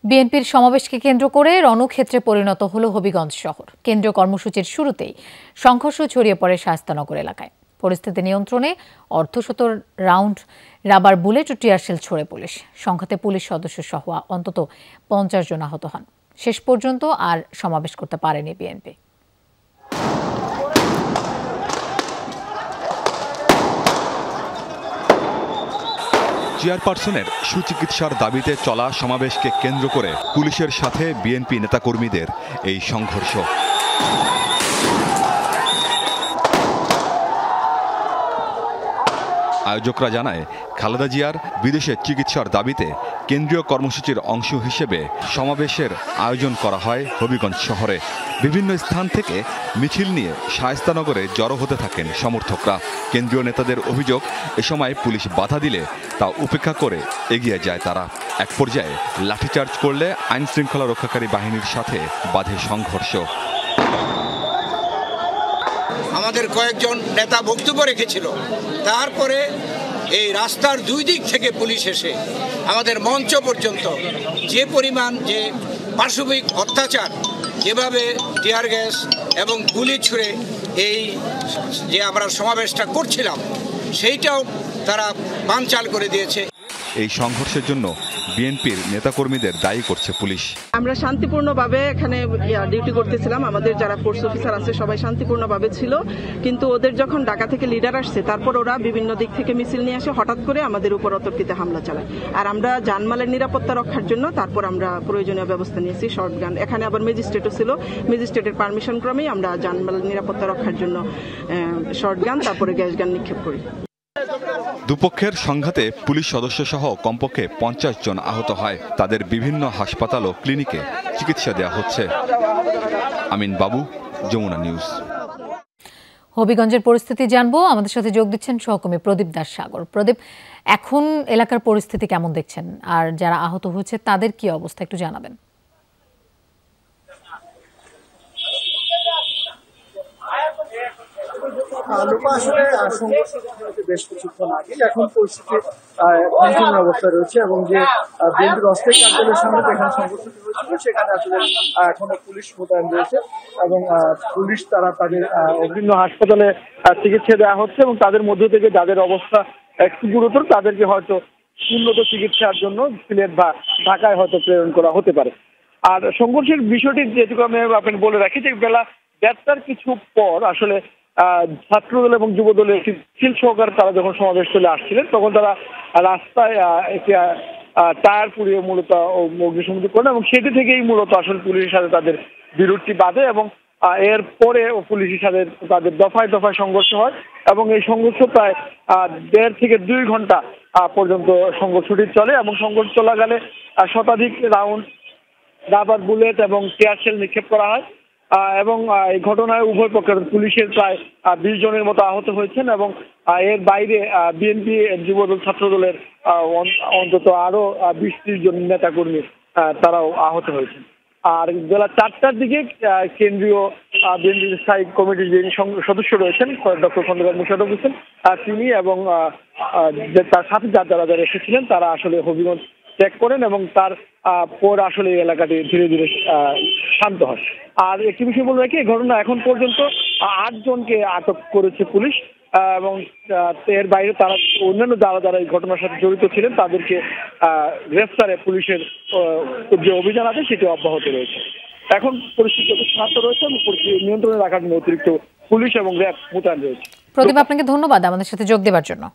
বিএনপির সমাবেশকে কেন্দ্র করে রণক্ষেত্রে পরিণত হল হবিগঞ্জ শহর। কেন্দ্রীয় কর্মসূচির শুরুতেই সংঘর্ষ ছড়িয়ে পড়ে শায়েস্তানগর এলাকায়। পরিস্থিতি নিয়ন্ত্রণে অর্ধশত রাউন্ড রাবার বুলেট ও টিয়ারশেল ছোড়ে পুলিশ। সংঘাতে পুলিশ সদস্য সহ অন্তত 50 জন আহত হন। শেষ পর্যন্ত আর সমাবেশ করতে পারেনি বিএনপি। চেয়ারপারসনের সুচিকিৎসার দাবিতে চলা সমাবেশকে কেন্দ্র করে পুলিশের সাথে বিএনপি নেতাকর্মীদের এই সংঘর্ষ। আয়োজকরা জানায়, খালেদা জিয়ার বিদেশে চিকিৎসার দাবিতে কেন্দ্রীয় কর্মসূচির অংশ হিসেবে সমাবেশের আয়োজন করা হয় হবিগঞ্জ শহরে। বিভিন্ন স্থান থেকে মিছিল নিয়ে শায়েস্তানগরে জড়ো হতে থাকেন সমর্থকরা। কেন্দ্রীয় নেতাদের অভিযোগ, এ সময় পুলিশ বাধা দিলে তা উপেক্ষা করে এগিয়ে যায় তারা। এক পর্যায়ে লাঠিচার্জ করলে আইন শৃঙ্খলা রক্ষাকারী বাহিনীর সাথে বাধে সংঘর্ষ। আমাদের কয়েকজন নেতা বক্তব্য রেখেছিল, তারপরে এই রাস্তার দুই দিক থেকে পুলিশ এসে আমাদের মঞ্চ পর্যন্ত যে পরিমাণ যে পাশবিক অত্যাচার, যেভাবে টিয়ার গ্যাস এবং গুলি ছুঁড়ে এই যে আমরা সমাবেশটা করছিলাম সেইটাও তারা বানচাল করে দিয়েছে। এই সংঘর্ষের জন্য বিএনপির নেতাকর্মীদের দায়ী করছে পুলিশ। আমরা শান্তিপূর্ণভাবে এখানে ডিউটি করতেছিলাম, আমাদের যারা ফোর্স অফিসার আছে সবাই শান্তিপূর্ণভাবে ছিল, কিন্তু ওদের যখন ঢাকা থেকে লিডার আসছে তারপর ওরা বিভিন্ন দিক থেকে মিছিল নিয়ে আসে, হঠাৎ করে আমাদের উপর অতর্কিতে হামলা চালায়। আর আমরা জানমালের নিরাপত্তা রক্ষার জন্য তারপর আমরা প্রয়োজনীয় ব্যবস্থা নিয়েছি। শর্টগান, এখানে আবার ম্যাজিস্ট্রেটও ছিল, ম্যাজিস্ট্রেটের পারমিশন ক্রমেই আমরা জানমালের নিরাপত্তা রক্ষার জন্য শর্টগান তারপরে গ্যাস গান নিক্ষেপ করি। দুপক্ষের সংঘাতে পুলিশ সদস্য সহ কমপক্ষে 50 জন আহত হয়। তাদের বিভিন্ন হাসপাতাল ও ক্লিনিকে চিকিৎসা দেওয়া হচ্ছে। আমিন বাবু, যমুনা নিউজ। হবিগঞ্জের পরিস্থিতি জানবো, আমাদের সাথে যোগ দিচ্ছেন সহকর্মী প্রদীপ দাস সাগর। প্রদীপ, এখন এলাকার পরিস্থিতি কেমন দেখছেন, আর যারা আহত হয়েছে তাদের কি অবস্থা একটু জানাবেন? আসলে সংঘর্ষ বেশ কিছুক্ষণ আগে, এখন পরিস্থিতি নিয়ন্ত্রণ অবস্থায় রয়েছে এবং যে বিএনপির অস্থায়ী কার্যালয়ের সামনে যেখানে সংঘর্ষটি হয়েছিল সেখানে আসলে এখনো পুলিশ মোতায়েন রয়েছে এবং পুলিশ তারা তাদের বিভিন্ন হাসপাতালে চিকিৎসা দেওয়া হচ্ছে এবং তাদের মধ্য থেকে যাদের অবস্থা একটু গুরুতর তাদেরকে হয়তো উন্নত চিকিৎসার জন্য সিলেট বা ঢাকায় হয়তো প্রেরণ করা হতে পারে। আর সংঘর্ষের বিষয়টি যেটুকু আমি আপনাকে বলে রাখি যে বেলা 1:30টার কিছু পর আসলে ছাত্রদল এবং যুবদলের মিছিল সহকারে তারা যখন সমাবেশ চলে আসছিলেন তখন তারা রাস্তায় একটি টায়ার পুড়িয়ে মূলত অগ্নিসংযোগ করেন এবং সেটি থেকেই মূলত আসলে পুলিশের সাথে তাদের বিরোধটি বাধে এবং এরপরে পুলিশের সাথে তাদের দফায় দফায় সংঘর্ষ হয় এবং এই সংঘর্ষ প্রায় 1.5 থেকে 2 ঘন্টা পর্যন্ত সংঘর্ষটি চলে এবং সংঘর্ষ চলাকালে শতাধিক রাউন্ড রাবার বুলেট এবং টিয়ারশেল নিক্ষেপ করা হয় এবং এই ঘটনায় উভয় পক্ষের পুলিশের প্রায় 20 জনের মতো আহত হয়েছেন এবং এর বাইরে বিএনপি, যুবদল, ছাত্রদলের অন্তত আরো 20-30 জন নেতাকর্মী তারাও আহত হয়েছেন। আর বেলা 4টার দিকে কেন্দ্রীয় বিএনপি স্থায়ী কমিটির যিনি সদস্য রয়েছেন ডক্টর খন্দকার মোশাররফ হোসেন, তিনি এবং তার সাথে যারা এসেছিলেন তারা আসলে হবিগঞ্জ ত্যাগ করেন এবং তার পর আসলে এই এলাকাটি ধীরে ধীরে শান্ত হয়। আর একটি বিষয় বলে রাখি, এই ঘটনা এখন পর্যন্ত 8 জনকে আটক করেছে পুলিশ এবং এর বাইরে তারা অন্যান্য যারা এই ঘটনার সাথে জড়িত ছিলেন তাদেরকে গ্রেফতারে পুলিশের যে অভিযান আছে সেটি অব্যাহত রয়েছে। এখন পরিস্থিতি শান্ত রয়েছে এবং পরিস্থিতি নিয়ন্ত্রণে রাখার জন্য অতিরিক্ত পুলিশ এবং র্যাব মোতায়েন রয়েছে। প্রদীপ, আপনাকে ধন্যবাদ আমাদের সাথে যোগ দেওয়ার জন্য।